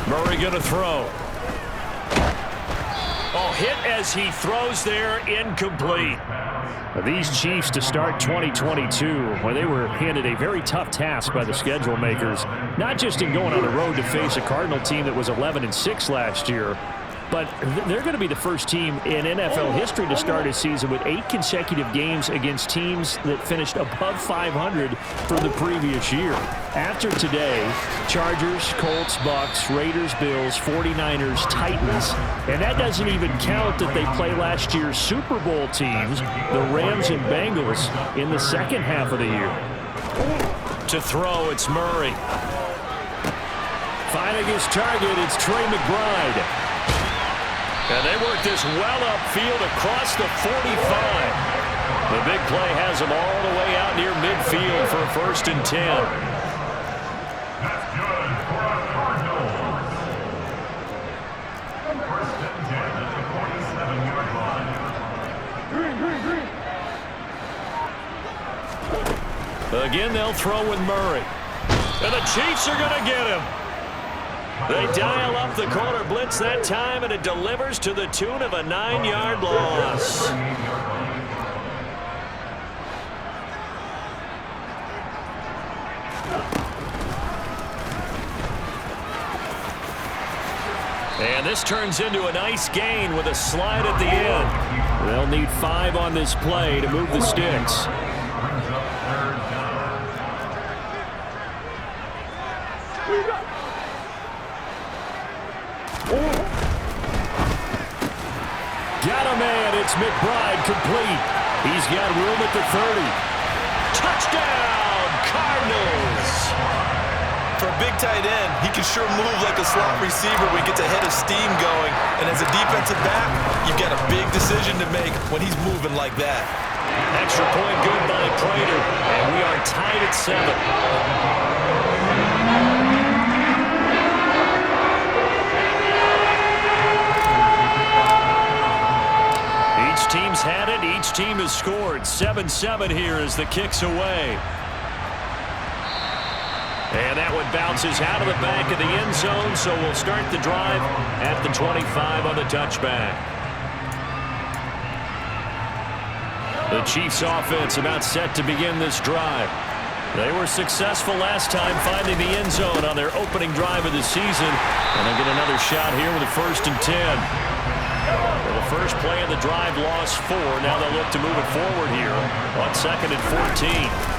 Murray going to throw. Oh, hit as he throws there, incomplete. These Chiefs to start 2022, where they were handed a very tough task by the schedule makers, not just in going on the road to face a Cardinal team that was 11-6 last year, but they're going to be the first team in NFL history to start a season with 8 consecutive games against teams that finished above 500 for the previous year. After today, Chargers, Colts, Bucks, Raiders, Bills, 49ers, Titans, and that doesn't even count that they play last year's Super Bowl teams, the Rams and Bengals, in the second half of the year. To throw, it's Murray. Finding his target, it's Trey McBride. And they work this well upfield across the 45. The big play has them all the way out near midfield for a 1st and 10. That's good for a Cardinals. 1st and 10 at the 47-yard line. Again, they'll throw with Murray. And the Chiefs are going to get him. They dial up the corner blitz that time, and it delivers to the tune of a 9-yard loss. And this turns into a nice gain with a slide at the end. They'll need 5 on this play to move the sticks. Got a man. It's McBride complete. He's got room at the 30. Touchdown, Cardinals. For a big tight end, he can sure move like a slot receiver when he gets a head of steam going. And as a defensive back, you've got a big decision to make when he's moving like that. Extra point good by Prater. And we are tied at 7. Each team's had it. Each team has scored. 7-7 here as the kick's away. And that one bounces out of the back of the end zone, so we'll start the drive at the 25 on the touchback. The Chiefs offense about set to begin this drive. They were successful last time finding the end zone on their opening drive of the season, and they'll get another shot here with a 1st and 10. Well, the first play of the drive lost 4. Now they'll look to move it forward here on 2nd and 14.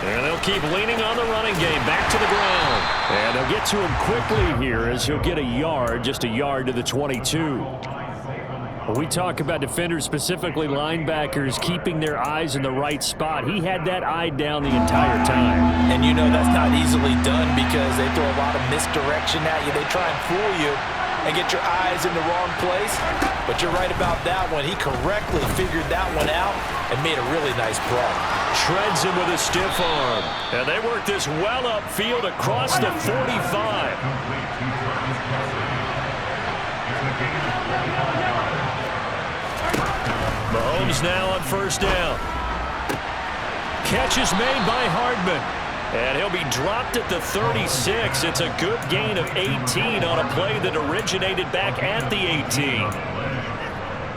And they'll keep leaning on the running game. Back to the ground. And they'll get to him quickly here as he'll get a yard, just a yard to the 22. When we talk about defenders, specifically linebackers, keeping their eyes in the right spot, he had that eye down the entire time. And you know that's not easily done because they throw a lot of misdirection at you. They try and fool you and get your eyes in the wrong place. But you're right about that one. He correctly figured that one out and made a really nice play. Shreds him with a stiff arm. And they work this well upfield across the 45. Mahomes now on 1st down. Catch is made by Hardman. And he'll be dropped at the 36. It's a good gain of 18 on a play that originated back at the 18.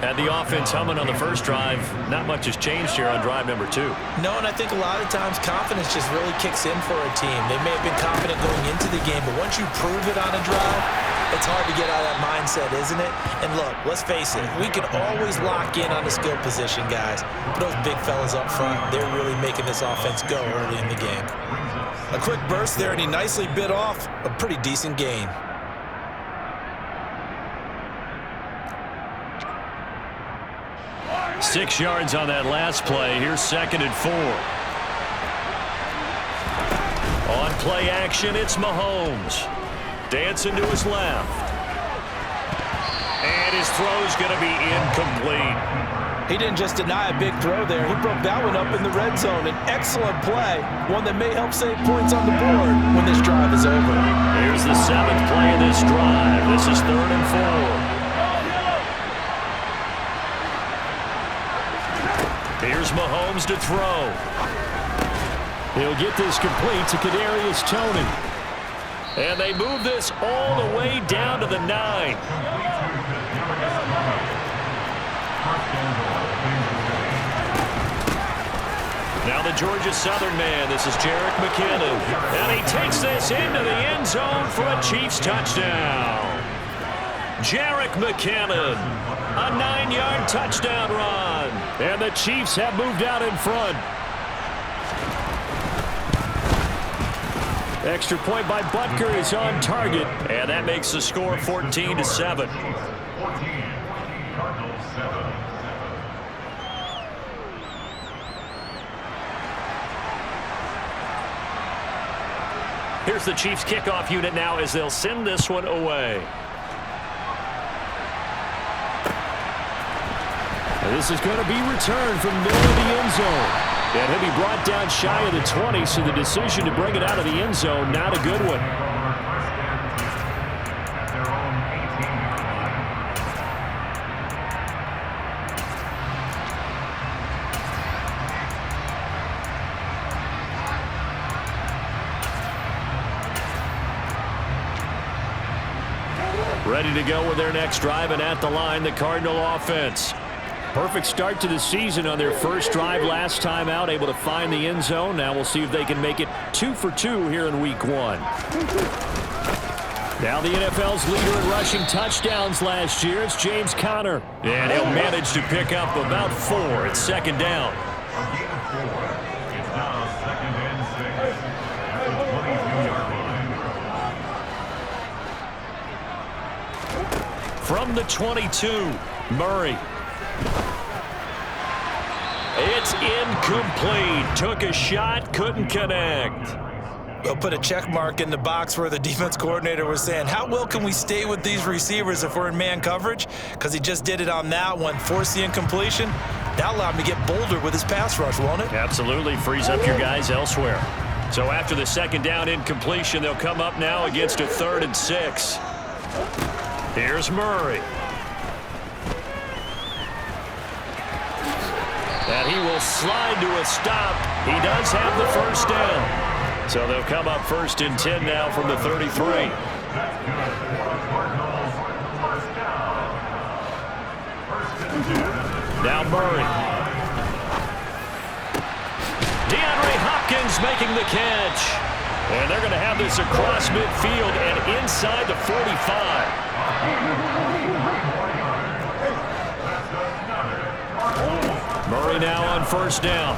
Had the offense humming on the first drive. Not much has changed here on drive number 2. No, and I think a lot of times confidence just really kicks in for a team. They may have been confident going into the game, but once you prove it on a drive, it's hard to get out of that mindset, isn't it? And look, let's face it, we can always lock in on the skill position, guys. But those big fellas up front, they're really making this offense go early in the game. A quick burst there, and he nicely bit off a pretty decent gain. Six yards on that last play. Here's 2nd and 4. On play action, it's Mahomes. Dancing to his left. And his throw's going to be incomplete. He didn't just deny a big throw there. He broke that one up in the red zone. An excellent play, one that may help save points on the board when this drive is over. Here's the 7th play of this drive. This is 3rd and 4. Here's Mahomes to throw. He'll get this complete to Kadarius Toney. And they move this all the way down to the 9. Now the Georgia Southern man. This is Jerick McKinnon. And he takes this into the end zone for a Chiefs touchdown. Jerick McKinnon, a 9-yard touchdown run. And the Chiefs have moved out in front. Extra point by Butker is on target. And that makes the score 14-7. Here's the Chiefs kickoff unit now as they'll send this one away. And this is going to be returned from the middle of the end zone. And he'll be brought down shy of the 20, so the decision to bring it out of the end zone, not a good one. Ready to go with their next drive, and at the line, the Cardinal offense. Perfect start to the season on their first drive last time out, able to find the end zone. Now we'll see if they can make it 2 for 2 here in week 1. Now the NFL's leader in rushing touchdowns last year, it's James Conner. And he'll manage to pick up about 4. It's second down. It's now 2nd and 6 at the 22-yard line. From the 22, Murray. It's incomplete. Took a shot, couldn't connect. They'll put a check mark in the box where the defense coordinator was saying, how well can we stay with these receivers if we're in man coverage? Because he just did it on that one, forced the incompletion. That allowed him to get bolder with his pass rush, won't it? Absolutely, frees up your guys elsewhere. So after the second down incompletion, they'll come up now against a 3rd and 6. Here's Murray. And he will slide to a stop. He does have the first down. So they'll come up 1st and 10 now from the 33. Now Murray. DeAndre Hopkins making the catch. And they're going to have this across midfield and inside the 45. Murray now on 1st down.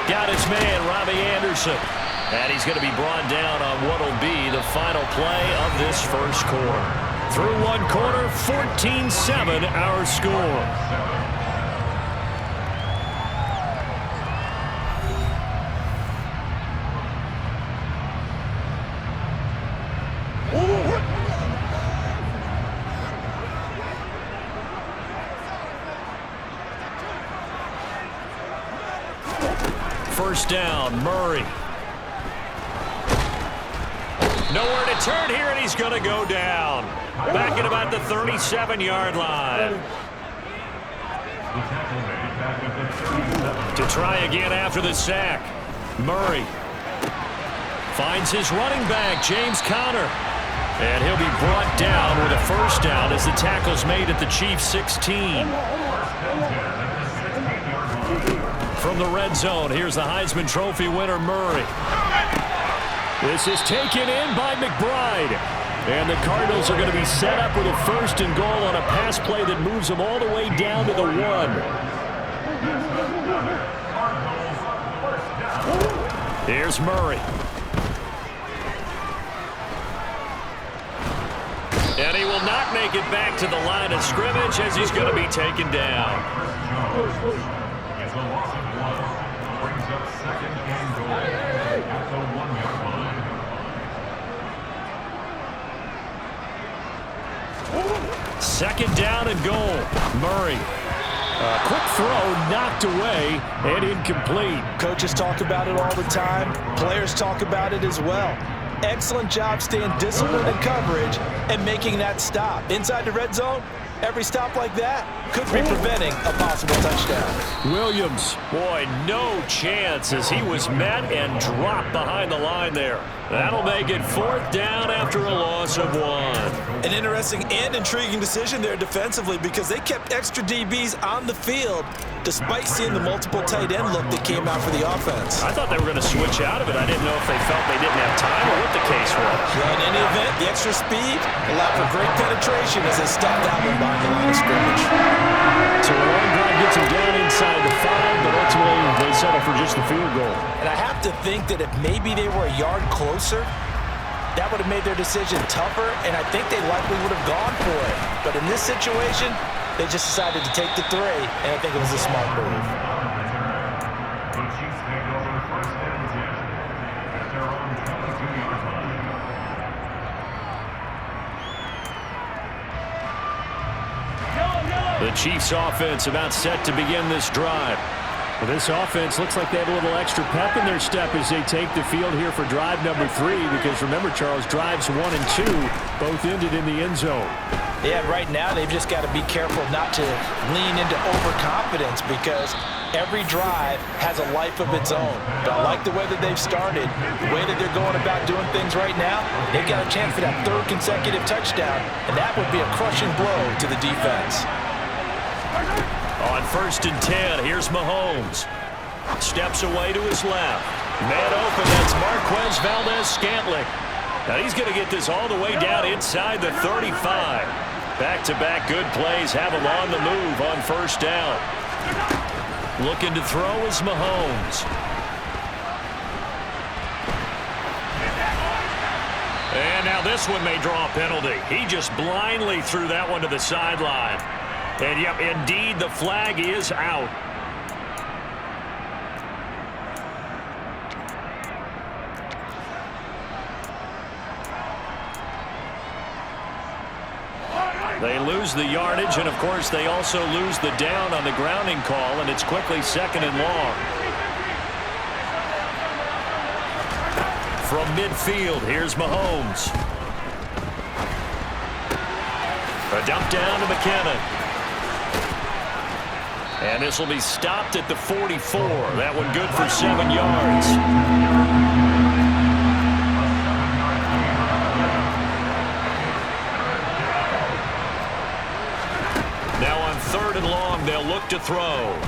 Got his man, Robbie Anderson. And he's going to be brought down on what will be the final play of this first quarter. Through one quarter, 14-7 our score. First down, Murray. Nowhere to turn here, and he's going to go down. Back at about the 37-yard line. To try again after the sack. Murray finds his running back, James Conner. And he'll be brought down with a first down as the tackle's made at the Chiefs' 16. From the red zone, here's the Heisman Trophy winner, Murray. This is taken in by McBride. And the Cardinals are going to be set up with a 1st and goal on a pass play that moves them all the way down to the 1. Here's Murray. And he will not make it back to the line of scrimmage as he's going to be taken down. It's a loss of 1. Brings up 2nd and goal at the 1-yard line. Second down and goal. Murray. Quick throw knocked away and incomplete. Coaches talk about it all the time. Players talk about it as well. Excellent job staying disciplined in coverage and making that stop. Inside the red zone, Every stop like that could be preventing a possible touchdown. Williams, boy, no chance as he was met and dropped behind the line there. That'll make it 4th down after a loss of 1. An interesting and intriguing decision there defensively because they kept extra DBs on the field despite seeing the multiple tight end look that came out for the offense. I thought they were going to switch out of it. I didn't know if they felt they didn't have time or what the case was. Well, in any event, the extra speed allowed for great penetration as they stepped out and behind the line of scrimmage. So a long drive gets them down inside the 5, but ultimately they settle for just the field goal. And I have to think that if maybe they were a yard closer, that would have made their decision tougher, and I think they likely would have gone for it. But in this situation, they just decided to take the 3, and I think it was a smart move. The Chiefs take over 1st and 10 at their own 22-yard line. The Chiefs offense about set to begin this drive. Well, this offense looks like they have a little extra pep in their step as they take the field here for drive number 3 because remember, Charles, drives 1 and 2 both ended in the end zone. Yeah, right now they've just got to be careful not to lean into overconfidence because every drive has a life of its own. But I like the way that they've started, the way that they're going about doing things right now. They've got a chance for that 3rd consecutive touchdown, and that would be a crushing blow to the defense. On 1st and 10, here's Mahomes. Steps away to his left. Man open, that's Marquez Valdez-Scantling. Now he's going to get this all the way down inside the 35. Back-to-back good plays have him on the move on 1st down. Looking to throw is Mahomes. And now this one may draw a penalty. He just blindly threw that one to the sideline. And, yep, indeed, the flag is out. They lose the yardage, and, of course, they also lose the down on the grounding call, and it's quickly 2nd and long. From midfield, here's Mahomes. A dump down to McKinnon. And this will be stopped at the 44. That one good for 7 yards. Now on 3rd and long, they'll look to throw.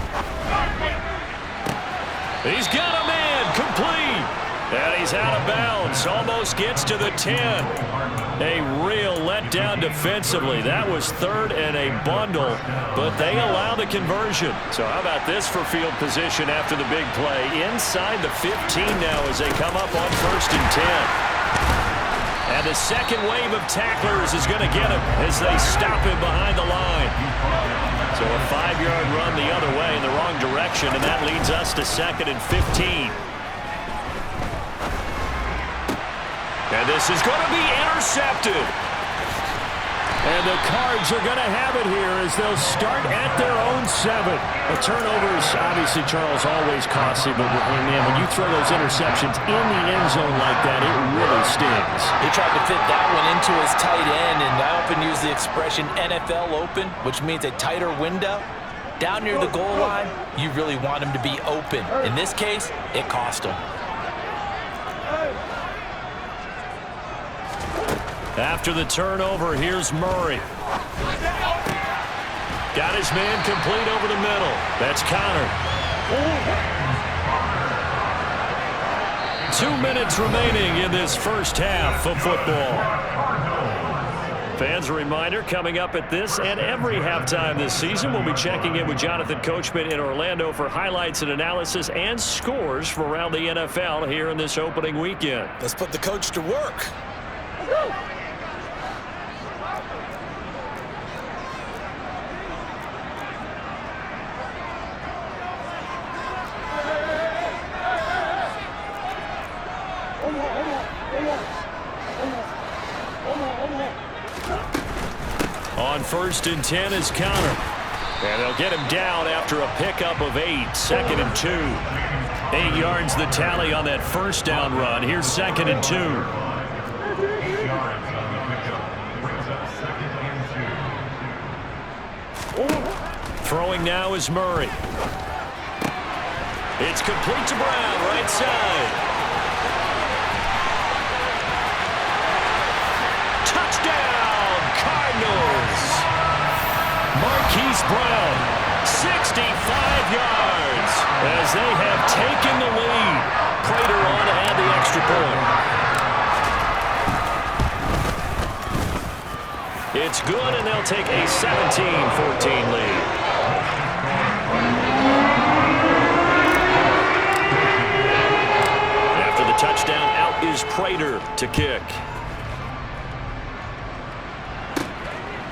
He's got a man, complete. And he's out of bounds, almost gets to the 10. A real letdown defensively. That was 3rd and a bundle, but they allow the conversion. So how about this for field position after the big play? Inside the 15 now as they come up on 1st and 10. And the second wave of tacklers is going to get him as they stop him behind the line. So a 5-yard run the other way in the wrong direction, and that leads us to 2nd and 15. And this is going to be intercepted. And the Cards are going to have it here as they'll start at their own 7. The turnovers, obviously, Charles, always costly, but man, when you throw those interceptions in the end zone like that, it really stings. He tried to fit that one into his tight end, and I often use the expression NFL open, which means a tighter window. Down near the goal line, you really want him to be open. In this case, it cost him. After the turnover, here's Murray. Got his man complete over the middle. That's Connor. 2 minutes remaining in this first half of football. Fans, a reminder, coming up at this and every halftime this season, we'll be checking in with Jonathan Coachman in Orlando for highlights and analysis and scores from around the NFL here in this opening weekend. Let's put the coach to work. On 1st and 10 is Connor. And they'll get him down after a pickup of 8. 2nd and 2. 8 yards the tally on that 1st down run. Here's 2nd and 2. 8 yards on the pickup. Brings up 2nd and 2. Throwing now is Murray. It's complete to Brown, right side. Touchdown, Cardinals. Marquise Brown, 65 yards as they have taken the lead. Prater on to add the extra point. It's good, and they'll take a 17-14 lead. After the touchdown, out is Prater to kick.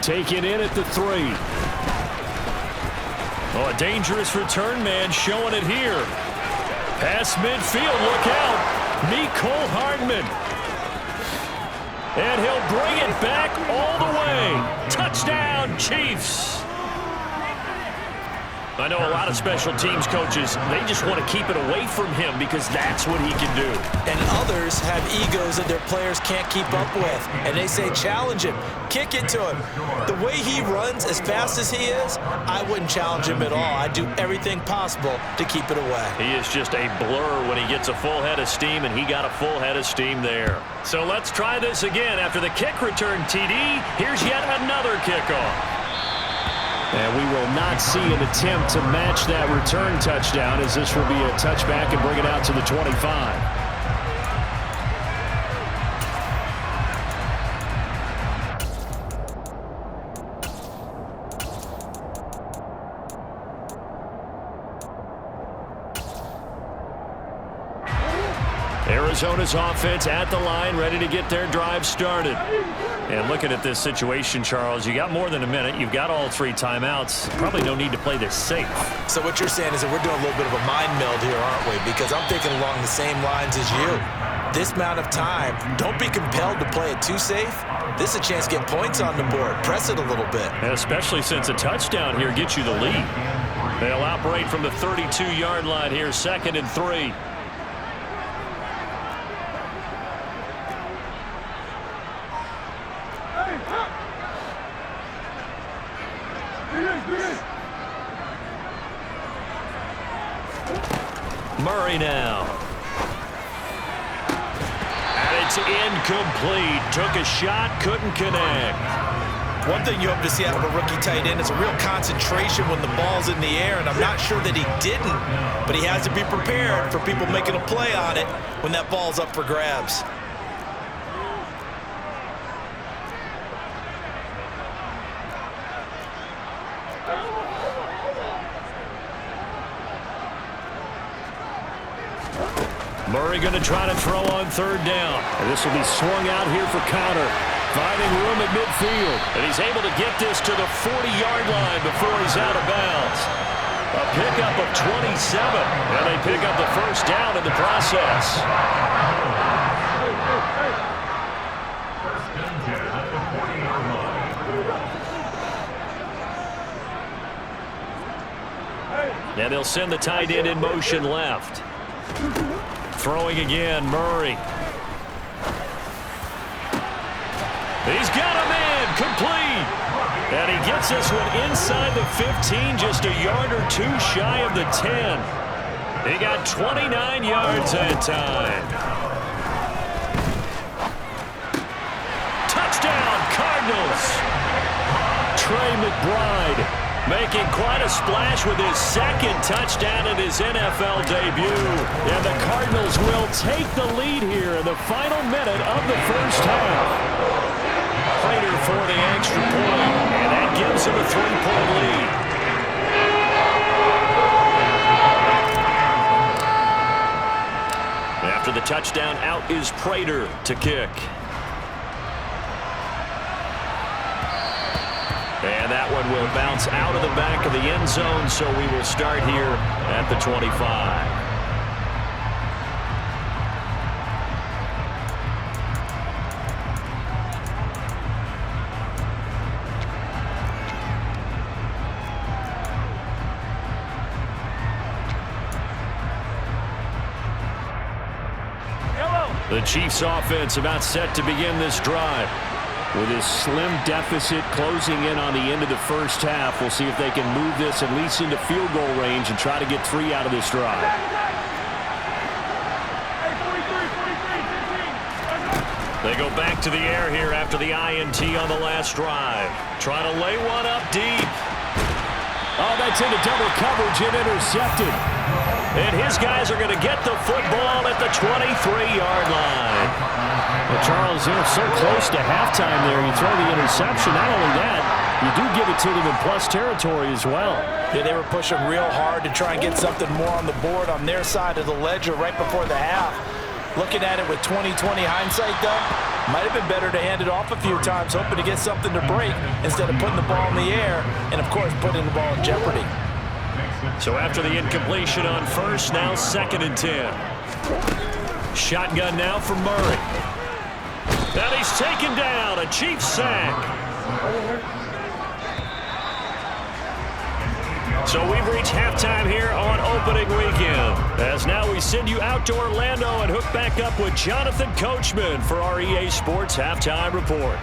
Taken in at the 3. Oh, a dangerous return man showing it here. Past midfield, look out. Mecole Hardman. And he'll bring it back all the way. Touchdown, Chiefs. I know a lot of special teams coaches, they just want to keep it away from him because that's what he can do. And others have egos that their players can't keep up with. And they say, challenge him, kick it to him. The way he runs as fast as he is, I wouldn't challenge him at all. I'd do everything possible to keep it away. He is just a blur when he gets a full head of steam, and he got a full head of steam there. So let's try this again. After the kick return TD, here's yet another kickoff. And we will not see an attempt to match that return touchdown, as this will be a touchback and bring it out to the 25. Arizona's offense at the line, ready to get their drive started. And looking at this situation, Charles, you got more than a minute. You've got all 3 timeouts. Probably no need to play this safe. So what you're saying is that we're doing a little bit of a mind meld here, aren't we? Because I'm thinking along the same lines as you. This amount of time, don't be compelled to play it too safe. This is a chance to get points on the board. Press it a little bit. And especially since a touchdown here gets you the lead. They'll operate from the 32-yard line here, 2nd and 3. Murray now. And it's incomplete. Took a shot, couldn't connect. One thing you hope to see out of a rookie tight end is a real concentration when the ball's in the air, and I'm not sure that he didn't, but he has to be prepared for people making a play on it when that ball's up for grabs. Murray going to try to throw on 3rd down. And this will be swung out here for counter. Finding room at midfield. And he's able to get this to the 40-yard line before he's out of bounds. A pickup of 27. And they pick up the 1st down in the process. And they'll send the tight end in motion left. Throwing again, Murray. He's got him in, complete. And he gets this one inside the 15, just a yard or 2 shy of the 10. He got 29 yards that time. Touchdown, Cardinals. Trey McBride making quite a splash with his 2nd touchdown in his NFL debut. And the Cardinals will take the lead here in the final minute of the 1st half. Prater for the extra point, and that gives him a 3-point lead. After the touchdown, out is Prater to kick. And that one will bounce out of the back of the end zone, so we will start here at the 25. The Chiefs offense about set to begin this drive. With this slim deficit closing in on the end of the first half, we'll see if they can move this at least into field goal range and try to get 3 out of this drive. They go back to the air here after the INT on the last drive. Trying to lay one up deep. Oh, that's into double coverage and intercepted. And his guys are going to get the football at the 23-yard line. Well, Charles, they're so close to halftime there. You throw the interception. Not only that, you do give it to them in plus territory as well. Yeah, they were pushing real hard to try and get something more on the board on their side of the ledger right before the half. Looking at it with 20/20 hindsight, though, might have been better to hand it off a few times, hoping to get something to break instead of putting the ball in the air and, of course, putting the ball in jeopardy. So after the incompletion on first, now 2nd and 10. Shotgun now for Murray. And he's taken down, a Chiefs sack. So we've reached halftime here on opening weekend. As now we send you out to Orlando and hook back up with Jonathan Coachman for our EA Sports Halftime Report.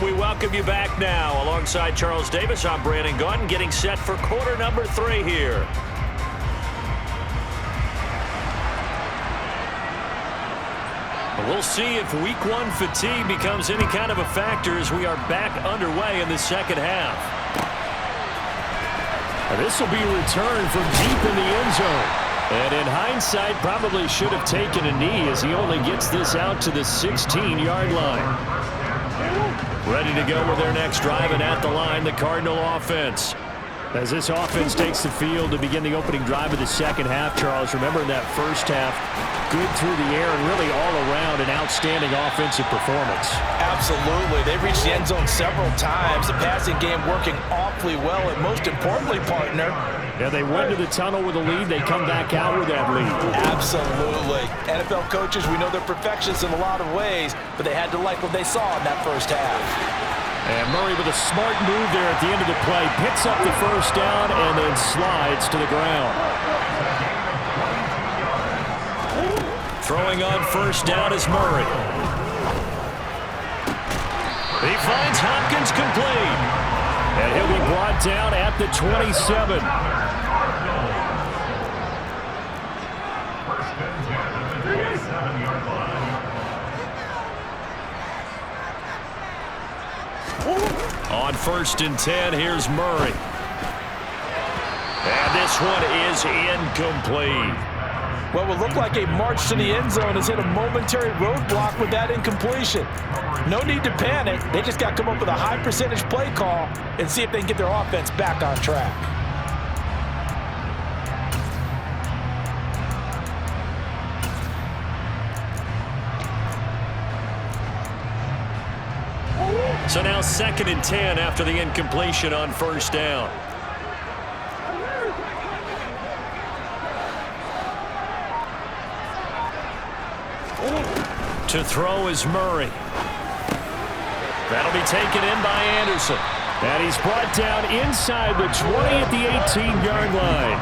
We welcome you back now. Alongside Charles Davis, I'm Brandon Gaudin, getting set for quarter number 3 here. We'll see if week 1 fatigue becomes any kind of a factor as we are back underway in the second half. This will be a return from deep in the end zone. And in hindsight, probably should have taken a knee as he only gets this out to the 16-yard line. Ready to go with their next drive, and at the line, the Cardinal offense. As this offense takes the field to begin the opening drive of the second half, Charles, remember in that first half, good through the air and really all around an outstanding offensive performance. Absolutely. They reached the end zone several times. The passing game working awfully well, and most importantly, partner, yeah, they went to the tunnel with a lead. They come back out with that lead. Absolutely. NFL coaches, we know they're perfectionists in a lot of ways, but they had to like what they saw in that first half. And Murray with a smart move there at the end of the play. Picks up the first down and then slides to the ground. Throwing on first down is Murray. He finds Hopkins complete. And he'll be brought down at the 27. On 1st and 10, here's Murray. And this one is incomplete. Well, what looked like a march to the end zone has hit a momentary roadblock with that incompletion. No need to panic. They just got to come up with a high percentage play call and see if they can get their offense back on track. So now 2nd and 10 after the incompletion on first down. To throw is Murray. That'll be taken in by Anderson. And he's brought down inside the 20 at the 18-yard line.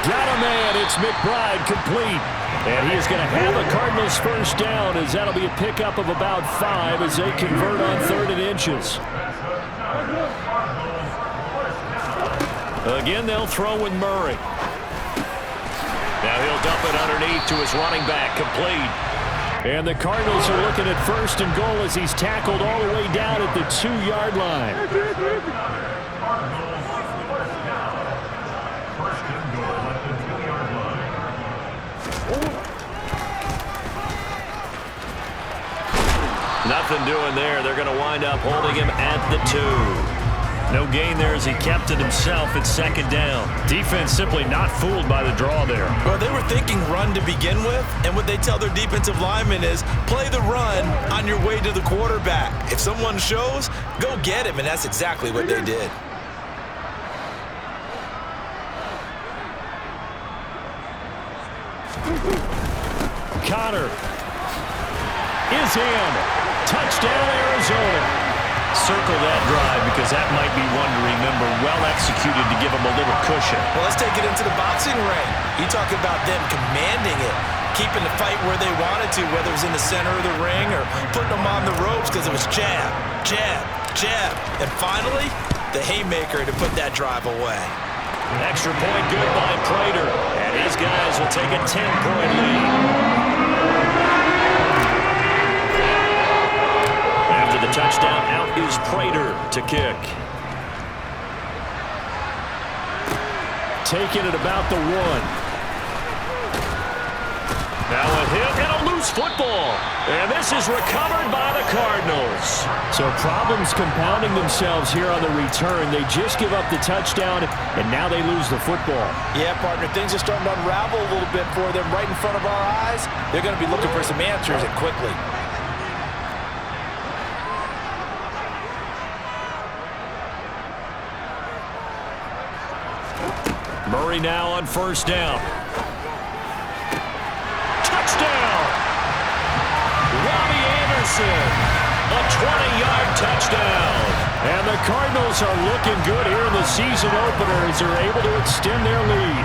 Got a man. It's McBride complete. And he is going to have a Cardinals first down as that'll be a pickup of about 5 as they convert on 3rd and inches. Again, they'll throw with Murray. Now he'll dump it underneath to his running back, complete. And the Cardinals are looking at 1st and goal as he's tackled all the way down at the 2-yard line. Nothing doing there. They're going to wind up holding him at the 2. No gain there as he kept it himself at second down. Defense simply not fooled by the draw there. Well, they were thinking run to begin with, and what they tell their defensive linemen is play the run on your way to the quarterback. If someone shows, go get him, and that's exactly what they did. Connor is in. Touchdown, Arizona. Circle that drive because that might be one to remember. Well executed to give them a little cushion. Well, let's take it into the boxing ring. You talk about them commanding it, keeping the fight where they wanted to, whether it was in the center of the ring or putting them on the ropes because it was jab, jab, jab. And finally, the haymaker to put that drive away. Extra point good by Prater. And his guys will take a 10-point lead. The touchdown, out is Prater to kick. Taking it about the 1. Now a hit and a loose football. And this is recovered by the Cardinals. So problems compounding themselves here on the return. They just give up the touchdown, and now they lose the football. Yeah, partner, things are starting to unravel a little bit for them right in front of our eyes. They're going to be looking for some answers, and quickly. Murray now on first down. Touchdown! Robbie Anderson, a 20-yard touchdown. And the Cardinals are looking good here in the season opener as they're able to extend their lead.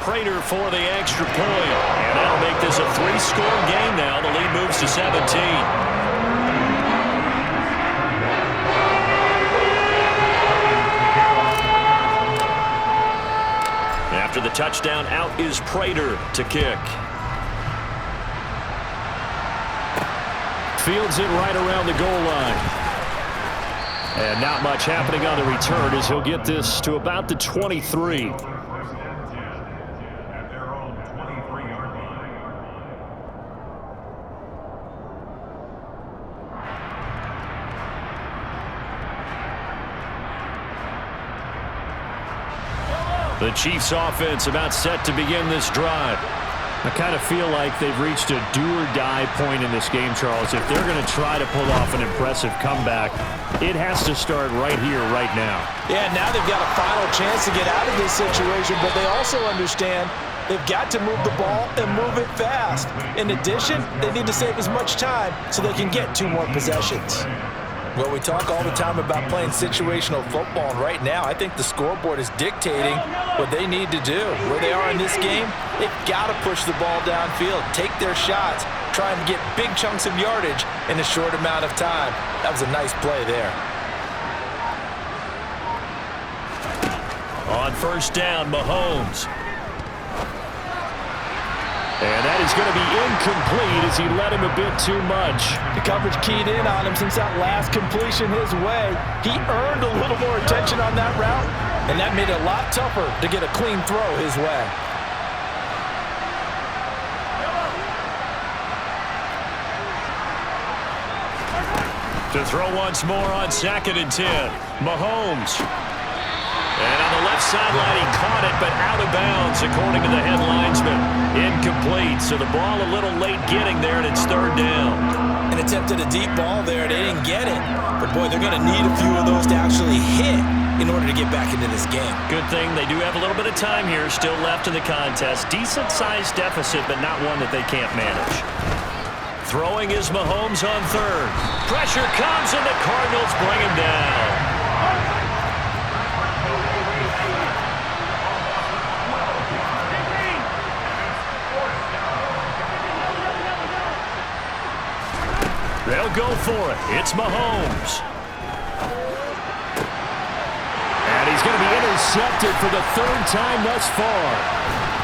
Prater for the extra point. And that'll make this a 3-score game now. The lead moves to 17. After the touchdown, out is Prater to kick. Fields it right around the goal line. And not much happening on the return as he'll get this to about the 23. At their own 23-yard line. The Chiefs offense about set to begin this drive. I kind of feel like they've reached a do-or-die point in this game, Charles. If they're going to try to pull off an impressive comeback, it has to start right here, right now. Yeah, now they've got a final chance to get out of this situation, but they also understand they've got to move the ball and move it fast. In addition, they need to save as much time so they can get 2 more possessions. Well, we talk all the time about playing situational football, and right now I think the scoreboard is dictating what they need to do. Where they are in this game, they've got to push the ball downfield, take their shots, trying to get big chunks of yardage in a short amount of time. That was a nice play there. On first down, Mahomes. And that is going to be incomplete as he led him a bit too much. The coverage keyed in on him since that last completion his way. He earned a little more attention on that route, and that made it a lot tougher to get a clean throw his way. To throw once more on 2nd and 10. Mahomes. And on the left sideline, he caught it, but out of bounds, according to the head linesman. Incomplete, so the ball a little late getting there, and it's 3rd down. And attempted a deep ball there. They didn't get it. But, boy, they're going to need a few of those to actually hit in order to get back into this game. Good thing they do have a little bit of time here still left in the contest. Decent-sized deficit, but not one that they can't manage. Throwing is Mahomes on 3rd. Pressure comes, and the Cardinals bring him down. They'll go for it. It's Mahomes. And he's going to be intercepted for the 3rd time thus far.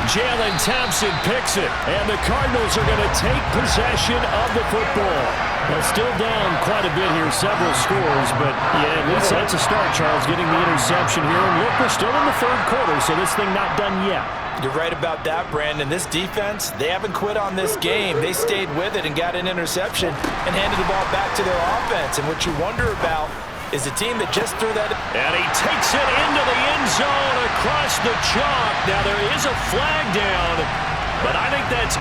Jalen Thompson picks it. And the Cardinals are going to take possession of the football. They're still down quite a bit here, several scores, but yeah, at least that's a start, Charles, getting the interception here. And look, we're still in the 3rd quarter, so this thing not done yet. You're right about that, Brandon. This defense, they haven't quit on this game. They stayed with it and got an interception and handed the ball back to their offense. And what you wonder about is the team that just threw that. And he takes it into the end zone across the chalk. Now there is a flag down, but I think that's